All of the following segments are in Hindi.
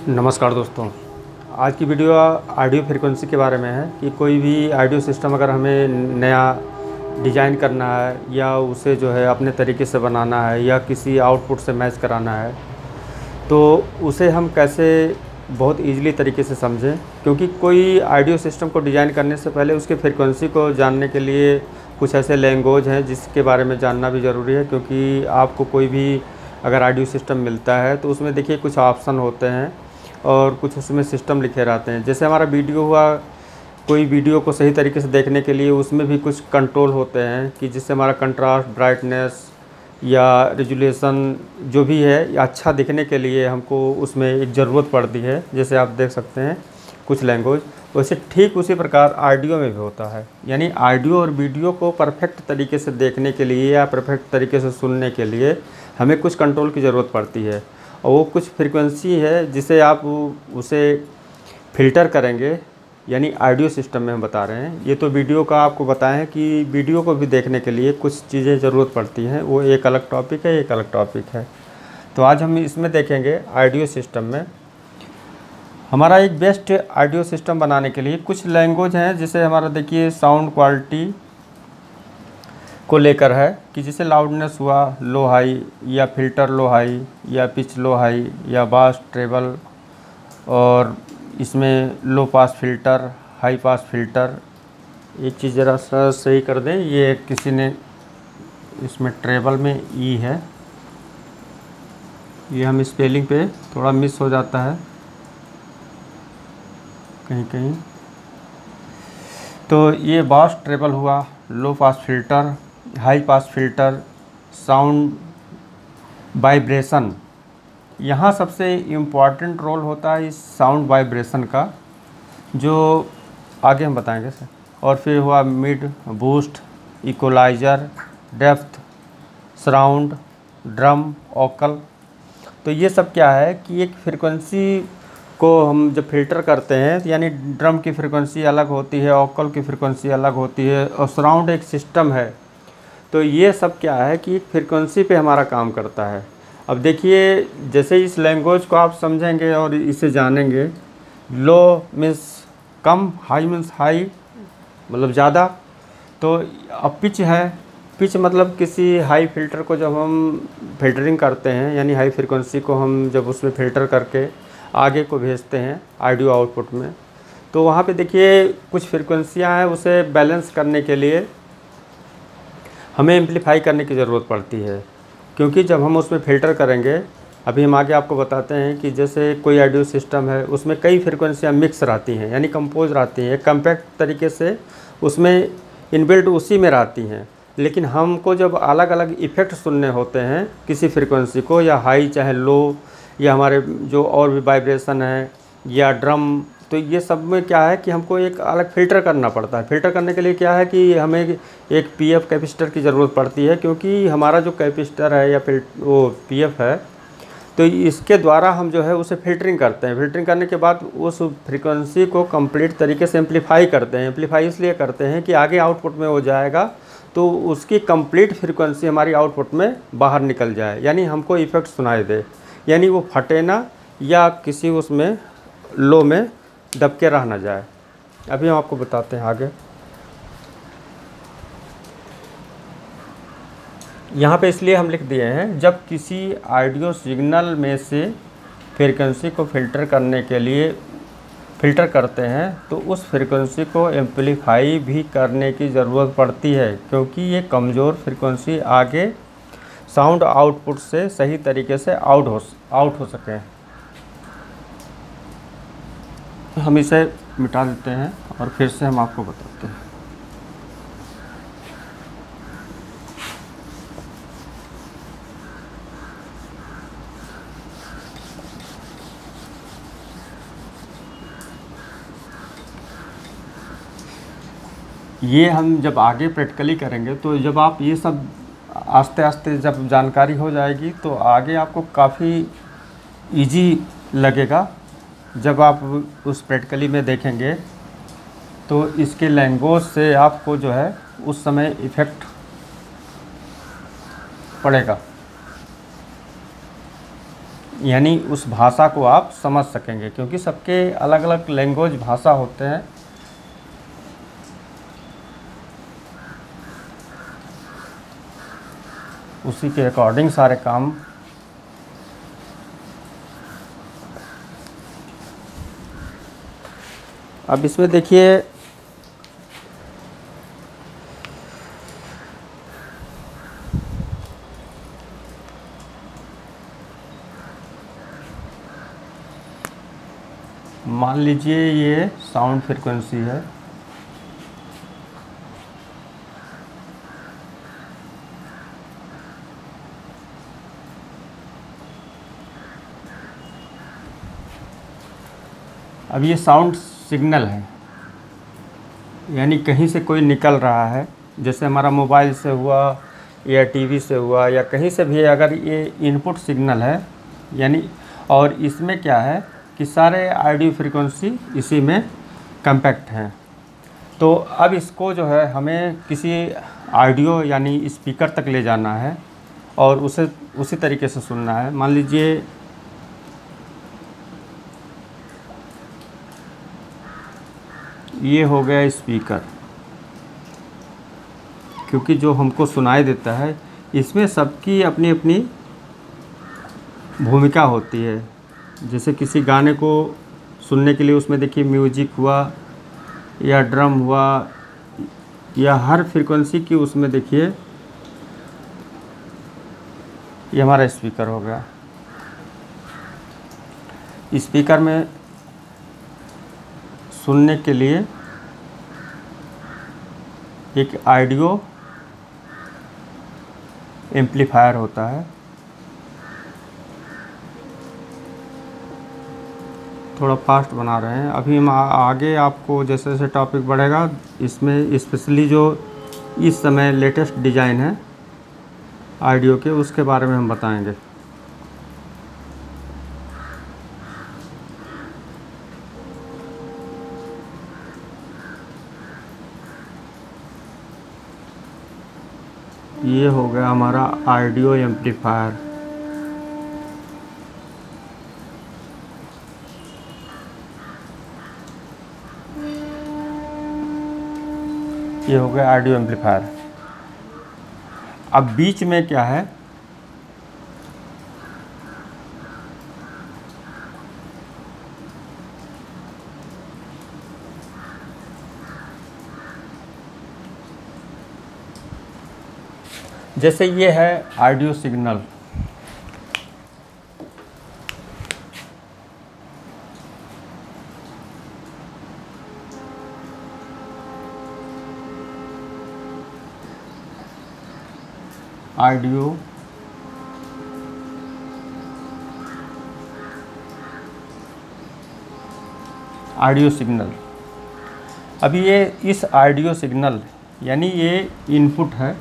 नमस्कार दोस्तों। आज की वीडियो ऑडियो फ्रीक्वेंसी के बारे में है कि कोई भी ऑडियो सिस्टम अगर हमें नया डिज़ाइन करना है या उसे जो है अपने तरीके से बनाना है या किसी आउटपुट से मैच कराना है तो उसे हम कैसे बहुत ईज़िली तरीके से समझें। क्योंकि कोई ऑडियो सिस्टम को डिज़ाइन करने से पहले उसके फ्रीक्वेंसी को जानने के लिए कुछ ऐसे लैंग्वेज हैं जिसके बारे में जानना भी ज़रूरी है। क्योंकि आपको कोई भी अगर ऑडियो सिस्टम मिलता है तो उसमें देखिए कुछ ऑप्शन होते हैं और कुछ उसमें सिस्टम लिखे रहते हैं। जैसे हमारा वीडियो हुआ, कोई वीडियो को सही तरीके से देखने के लिए उसमें भी कुछ कंट्रोल होते हैं कि जिससे हमारा कंट्रास्ट, ब्राइटनेस या रेजुलेशन जो भी है अच्छा दिखने के लिए हमको उसमें एक ज़रूरत पड़ती है। जैसे आप देख सकते हैं कुछ लैंग्वेज, वैसे ठीक उसी प्रकार ऑडियो में भी होता है। यानी ऑडियो और वीडियो को परफेक्ट तरीके से देखने के लिए या परफेक्ट तरीके से सुनने के लिए हमें कुछ कंट्रोल की ज़रूरत पड़ती है। और वो कुछ फ्रीक्वेंसी है जिसे आप उसे फ़िल्टर करेंगे, यानी ऑडियो सिस्टम में हम बता रहे हैं। ये तो वीडियो का आपको बताएं हैं कि वीडियो को भी देखने के लिए कुछ चीज़ें ज़रूरत पड़ती हैं, वो एक अलग टॉपिक है, एक अलग टॉपिक है। तो आज हम इसमें देखेंगे ऑडियो सिस्टम में हमारा एक बेस्ट ऑडियो सिस्टम बनाने के लिए कुछ लैंग्वेज हैं। जैसे हमारा देखिए साउंड क्वालिटी को लेकर है कि जैसे लाउडनेस हुआ लो हाई या फिल्टर लो हाई या पिच लो हाई या बास ट्रेबल, और इसमें low pass filter, high pass filter. एक चीज़ ज़रा सा सही कर दें, ये किसी ने इसमें ट्रेबल में ई है, ये हम स्पेलिंग पे थोड़ा मिस हो जाता है कहीं कहीं। तो ये बास ट्रेबल हुआ, low pass filter, high pass filter, sound vibration. यहाँ सबसे इम्पॉर्टेंट रोल होता है इस साउंड वाइब्रेशन का, जो आगे हम बताएंगे सर। और फिर हुआ mid, boost, equaliser, depth, surround, drum, occult. तो ये सब क्या है कि एक फ्रीक्वेंसी को हम जब फ़िल्टर करते हैं तो यानी ड्रम की फ्रीक्वेंसी अलग होती है, ओकल की फ्रीक्वेंसी अलग होती है, और सराउंड एक सिस्टम है। तो ये सब क्या है कि एक फ्रीक्वेंसी पे हमारा काम करता है। अब देखिए जैसे इस लैंग्वेज को आप समझेंगे और इसे जानेंगे, लो मीन्स कम, हाई मीन्स हाई मतलब ज़्यादा। तो अब पिच है, पिच मतलब किसी हाई फिल्टर को जब हम फिल्टरिंग करते हैं, यानी हाई फ्रीक्वेंसी को हम जब उसमें फ़िल्टर करके आगे को भेजते हैं ऑडियो आउटपुट में, तो वहाँ पे देखिए कुछ फ्रीक्वेंसियाँ हैं, उसे बैलेंस करने के लिए हमें एम्पलीफाई करने की ज़रूरत पड़ती है। क्योंकि जब हम उसमें फ़िल्टर करेंगे, अभी हम आगे आपको बताते हैं कि जैसे कोई ऑडियो सिस्टम है उसमें कई फ्रीक्वेंसियाँ मिक्स रहती हैं, यानी कंपोज रहती हैं, एक कम्पैक्ट तरीके से उसमें इनबिल्ट उसी में रहती हैं। लेकिन हमको जब अलग अलग इफ़ेक्ट सुनने होते हैं किसी फ्रीक्वेंसी को, या हाई चाहे लो, या हमारे जो और भी वाइब्रेशन है या ड्रम, तो ये सब में क्या है कि हमको एक अलग फ़िल्टर करना पड़ता है। फ़िल्टर करने के लिए क्या है कि हमें एक पीएफ कैपेसिटर की ज़रूरत पड़ती है। क्योंकि हमारा जो कैपेसिटर है या वो पीएफ है, तो इसके द्वारा हम जो है उसे फ़िल्टरिंग करते हैं। फ़िल्टरिंग करने के बाद उस फ्रीक्वेंसी को कंप्लीट तरीके से एम्पलीफाई करते हैं। एम्पलीफाई इसलिए करते हैं कि आगे आउटपुट में हो जाएगा तो उसकी कंप्लीट फ्रीक्वेंसी हमारी आउटपुट में बाहर निकल जाए, यानी हमको इफ़ेक्ट सुनाई दे, यानी वो फटे ना या किसी उसमें लो में दब के रह ना जाए। अभी हम आपको बताते हैं आगे। यहाँ पे इसलिए हम लिख दिए हैं, जब किसी ऑडियो सिग्नल में से फ्रीक्वेंसी को फ़िल्टर करने के लिए फ़िल्टर करते हैं तो उस फ्रीक्वेंसी को एम्पलीफाई भी करने की ज़रूरत पड़ती है, क्योंकि ये कमज़ोर फ्रीक्वेंसी आगे साउंड आउटपुट से सही तरीके से आउट हो सके। हम इसे मिटा देते हैं और फिर से हम आपको बताते हैं। ये हम जब आगे प्रैक्टिकली करेंगे तो जब आप ये सब आस्ते आस्ते जब जानकारी हो जाएगी तो आगे आपको काफ़ी इजी लगेगा। जब आप उस प्रैक्टिकली में देखेंगे तो इसके लैंग्वेज से आपको जो है उस समय इफ़ेक्ट पड़ेगा। यानी उस भाषा को आप समझ सकेंगे, क्योंकि सबके अलग अलग लैंग्वेज भाषा होते हैं। उसी के अकॉर्डिंग सारे काम। अब इसमें देखिए मान लीजिए ये साउंड फ्रीक्वेंसी है, अब ये साउंड सिग्नल है, यानी कहीं से कोई निकल रहा है, जैसे हमारा मोबाइल से हुआ या टीवी से हुआ या कहीं से भी, अगर ये इनपुट सिग्नल है यानी, और इसमें क्या है कि सारे ऑडियो फ्रीक्वेंसी इसी में कम्पैक्ट हैं। तो अब इसको जो है हमें किसी ऑडियो यानी स्पीकर तक ले जाना है और उसे उसी तरीके से सुनना है। मान लीजिए ये हो गया स्पीकर, क्योंकि जो हमको सुनाई देता है इसमें सबकी अपनी अपनी भूमिका होती है। जैसे किसी गाने को सुनने के लिए उसमें देखिए म्यूजिक हुआ या ड्रम हुआ या हर फ्रीक्वेंसी की उसमें देखिए, ये हमारा स्पीकर हो गया। स्पीकर में सुनने के लिए एक ऑडियो एम्पलीफायर होता है। थोड़ा फास्ट बना रहे हैं, अभी हम आगे आपको जैसे जैसे टॉपिक बढ़ेगा इसमें स्पेशली जो इस समय लेटेस्ट डिज़ाइन है ऑडियो के, उसके बारे में हम बताएंगे। ये हो गया हमारा ऑडियो एम्पलीफायर। ये हो गया ऑडियो एम्पलीफायर। अब बीच में क्या है, जैसे ये है ऑडियो सिग्नल, ऑडियो सिग्नल। अब ये इस ऑडियो सिग्नल यानी ये इनपुट है,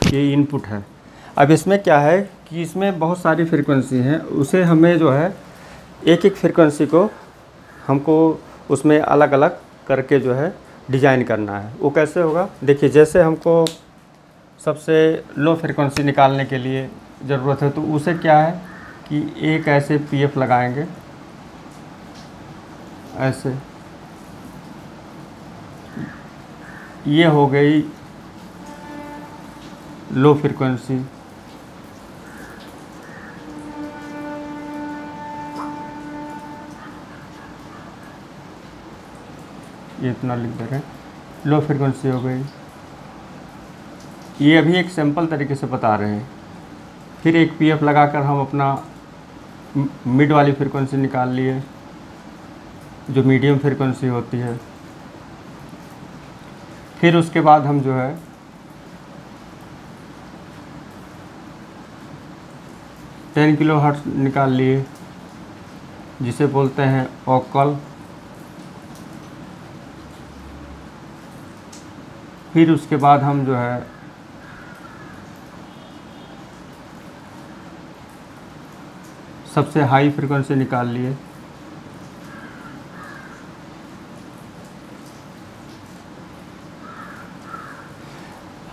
ये इनपुट है। अब इसमें क्या है कि इसमें बहुत सारी फ्रीक्वेंसी हैं, उसे हमें जो है एक एक फ्रीक्वेंसी को हमको उसमें अलग अलग करके जो है डिज़ाइन करना है। वो कैसे होगा, देखिए जैसे हमको सबसे लो फ्रीक्वेंसी निकालने के लिए ज़रूरत है, तो उसे क्या है कि एक ऐसे पीएफ लगाएंगे, ऐसे ये हो गई लो फ्रीक्वेंसी। ये इतना लिख दे रहे हैं, लो फ्रीक्वेंसी हो गई। ये अभी एक सिंपल तरीके से बता रहे हैं। फिर एक पीएफ लगाकर हम अपना मिड वाली फ्रीक्वेंसी निकाल लिए, जो मीडियम फ्रीक्वेंसी होती है। फिर उसके बाद हम जो है 10 किलोहर्ट्ज़ निकाल लिए, जिसे बोलते हैं ओक्टल। फिर उसके बाद हम जो है सबसे हाई फ्रीक्वेंसी निकाल लिए,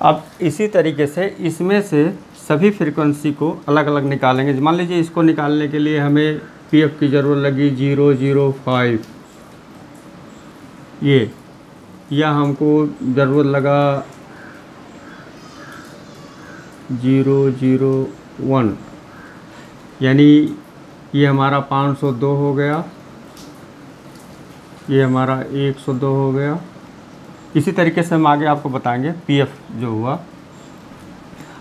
अब इसी तरीके से इसमें से सभी फ्रीक्वेंसी को अलग अलग निकालेंगे। मान लीजिए इसको निकालने के लिए हमें पीएफ की ज़रूरत लगी 005, ये, या हमको ज़रूरत लगा 001, यानी ये हमारा 502 हो गया, ये हमारा 102 हो गया। इसी तरीके से हम आगे आपको बताएंगे पीएफ जो हुआ।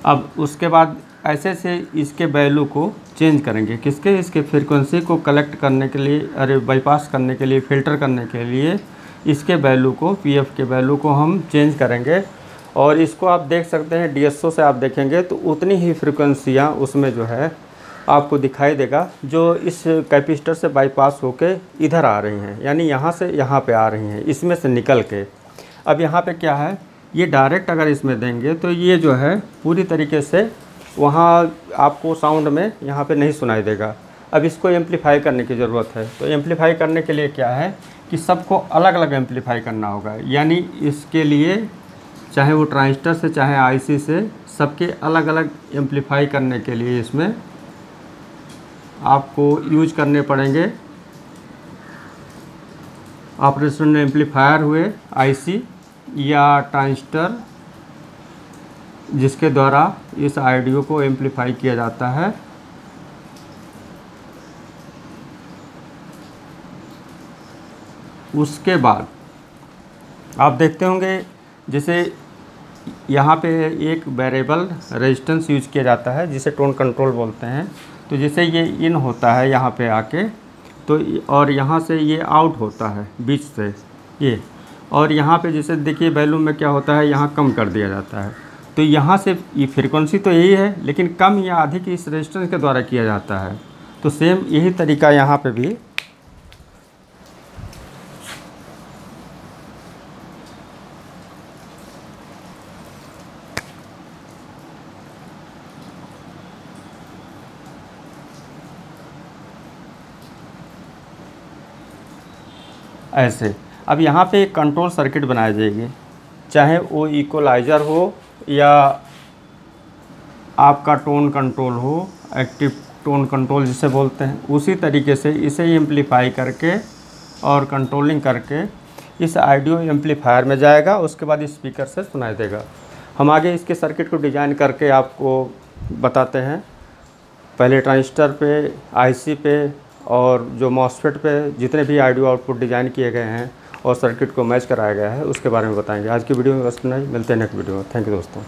अब उसके बाद ऐसे से इसके वैल्यू को चेंज करेंगे, किसके, इसके फ्रीक्वेंसी को कलेक्ट करने के लिए, अरे बाईपास करने के लिए, फ़िल्टर करने के लिए इसके वैल्यू को, पीएफ के वैल्यू को हम चेंज करेंगे। और इसको आप देख सकते हैं डीएसओ से आप देखेंगे तो उतनी ही फ्रीक्वेंसियाँ उसमें जो है आपको दिखाई देगा जो इस कैपेसिटर से बाईपास होके इधर आ रही हैं, यानी यहाँ से यहाँ पे आ रही हैं, इसमें से निकल के। अब यहाँ पे क्या है, ये डायरेक्ट अगर इसमें देंगे तो ये जो है पूरी तरीके से वहाँ आपको साउंड में यहाँ पे नहीं सुनाई देगा। अब इसको एम्पलीफाई करने की ज़रूरत है, तो एम्पलीफाई करने के लिए क्या है कि सबको अलग अलग एम्पलीफाई करना होगा। यानी इसके लिए चाहे वो ट्रांजिस्टर से चाहे आईसी से, सबके अलग अलग एम्पलीफाई करने के लिए इसमें आपको यूज करने पड़ेंगे ऑपरेशनल एम्पलीफायर हुए, आईसी या ट्रांजिस्टर, जिसके द्वारा इस ऑडियो को एम्पलीफाई किया जाता है। उसके बाद आप देखते होंगे जैसे यहाँ पे एक वेरिएबल रेजिस्टेंस यूज किया जाता है जिसे टोन कंट्रोल बोलते हैं। तो जैसे ये इन होता है यहाँ पे आके, तो और यहाँ से ये आउट होता है बीच से ये, और यहाँ पे जैसे देखिए वैल्यू में क्या होता है, यहाँ कम कर दिया जाता है। तो यहाँ से ये फ्रीक्वेंसी तो यही है, लेकिन कम या अधिक इस रेजिस्टेंस के द्वारा किया जाता है। तो सेम यही तरीका यहाँ पे भी ऐसे। अब यहाँ पे एक कंट्रोल सर्किट बनाई जाएगी, चाहे वो इक्वलाइज़र हो या आपका टोन कंट्रोल हो, एक्टिव टोन कंट्रोल जिसे बोलते हैं। उसी तरीके से इसे एम्पलीफाई करके और कंट्रोलिंग करके इस ऑडियो एम्पलीफायर में जाएगा, उसके बाद स्पीकर से सुनाई देगा। हम आगे इसके सर्किट को डिज़ाइन करके आपको बताते हैं। पहले ट्रांजिस्टर पे, आईसी पे और जो मॉसफेट पे जितने भी ऑडियो आउटपुट डिज़ाइन किए गए हैं और सर्किट को मैच कराया गया है उसके बारे में बताएंगे। आज की वीडियो में बस इतना ही, मिलते हैं नेक्स्ट वीडियो में। थैंक यू दोस्तों।